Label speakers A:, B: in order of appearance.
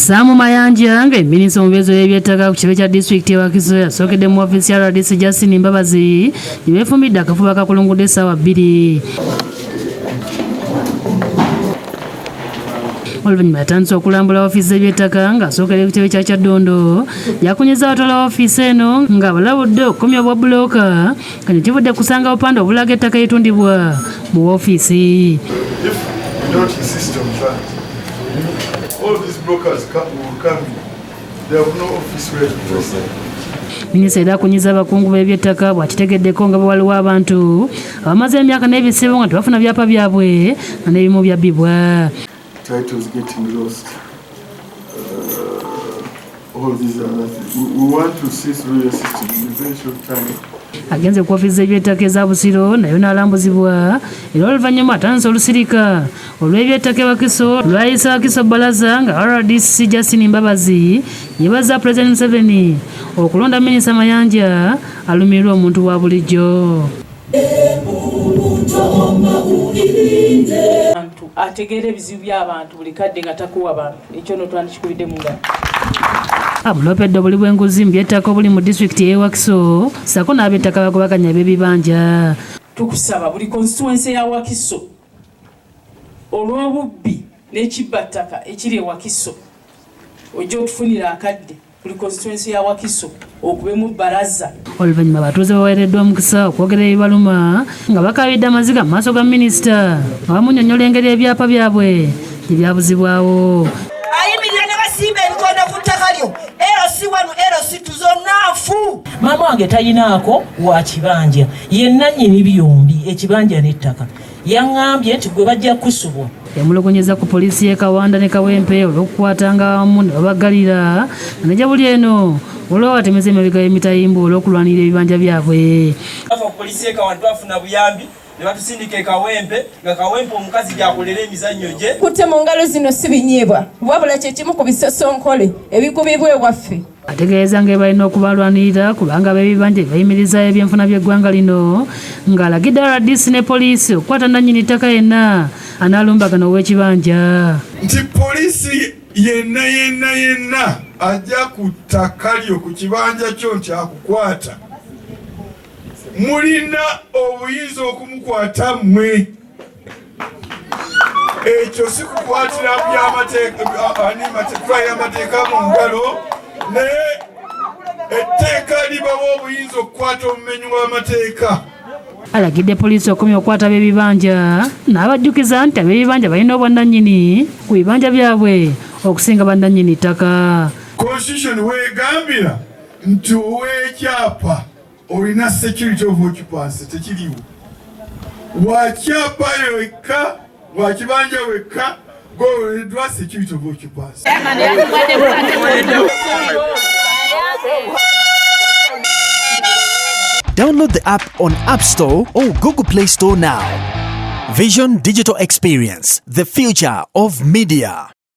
A: Samu Mayanja ng'eminisita omubeezi w'ebyettaka ku kibe kya disitulikiti Wakiso yasookedde mu ofiisi ya RDC Justin Mbabazi ne beefumbidde akafuba kakulungudde essaawa 2. Oluvannyuma yatandise okulambula ofiisi z'ebyettaka ng'asookedde ku kitebe kya Kyaddondo yakunyiza abatwala ofiisi eno ng'abalabudde okukomya obwa bbulooka nga ne kivudde kusanga obupande obulaga ettaka eritundibwa mu ofiisi.
B: All these brokers will come in. They have no office where to process.
A: Minisita era akunyiza abakungu b'ebyettaka bw'akitegeddeko nga bwe waliwo abantu abamaze emyaka n'ebisibo nga tebafuna byapa byabwe nga n'ebimu byabbibwa.
B: Titles getting lost. All these other things. We want to see through your system in a very short time.
A: Agenze ku ofiisi z'ebyettaka eza Busiro nayo n'alambuzibwa era oluvannyuma atandise olusirika olw'ebyettaka e Wakiso lwayisa Wakiso Balaza nga RDC Justin Mbabazi yeebaza President Museveni okulonda Minisita Mayanja alumirirwa omuntu wa bulijjo.
C: Ategeera ebizibu by'abantu buli kadde nga takuwa bantu ekyo no twandikikubidde mu ngalo.
A: Abulopedde obuli bw'enguzi mu byettaka obuli mu disitulikiti y'e Wakiso ssaako n'abettaka bagobaganya b'ebibanja.
C: Tukusaba buli constituency ya Wakiso olw'obubbi n'ekibbattaka ekiri e Wakiso ojja otufunira akadde buli constituency ya Wakiso okubemu balaza.
A: Oluvannyuma abatuuze baweereddwa omukisa okwogera ebibaluma nga bakabidde amaziga mu maaso ga minisita nga bamunnyonnyola engeri ebyapa byabwe gye byabuzibwawo.
D: Ayimirira ne basimba ebikondo ku ttaka lyo LC1 LC2 zonna nfu.
E: Maama wange tayinaako wa kibanja yenna nnyini byombi ekibanja n'ettaka yaŋŋambye nti gwe bajja kusubwa.
A: Yamulogonyeza ku poliisi y'e Kawanda ne Kawempe olw'okukwatanga awamu ne babagalira nga nejja buli eno olwo batemeza emabega y'emitayimbo olw'okulwanirira ebibanja byabwe.
F: Poliisi y'e Kawanda bafuna buyambi ne batusindika e Kawempe nga Kawempe omukazi gyakolera emizannyo gye.
G: Kutte mu ngalo zino si binyeebwa wabula kye kimu ku bisosonkole ebikubibwa ewaffe.
A: Ategeeza nga balina okubalwanirira kubanga b'ebibanja bayimiriza ebyenfuna by'eggwanga lino ng'alagidde RDC ne poliisi okukwata nannyini ttaka yenna anaalumbagana ow'ekibanja.
B: Nti poliisi yenna ajja ku ttaka lyo ku kibanja kyo nti akukwata. Mulina obuyinza okumukwata mmwe. Ekyo si kukwatira by'amateeka mu ngalo naye etteeka libawa obuyinza okukwata omumenyi w'amateeka.
A: Alagidde poliisi okumya okukwata ab'ebibanja n'abajjukiza nti ab'ebibanja balina obwannannyini ku bibanja byabwe okusinga bannannyini ttaka.
B: Constitution weegambira nti ow'ekyapa olina security of occupancy tekiriwo. Wakyapa wekka wakibanja wekka gowereddwa security of occupancy.
H: Download the app on App Store or Google Play Store now. Vision Digital Experience, the future of media.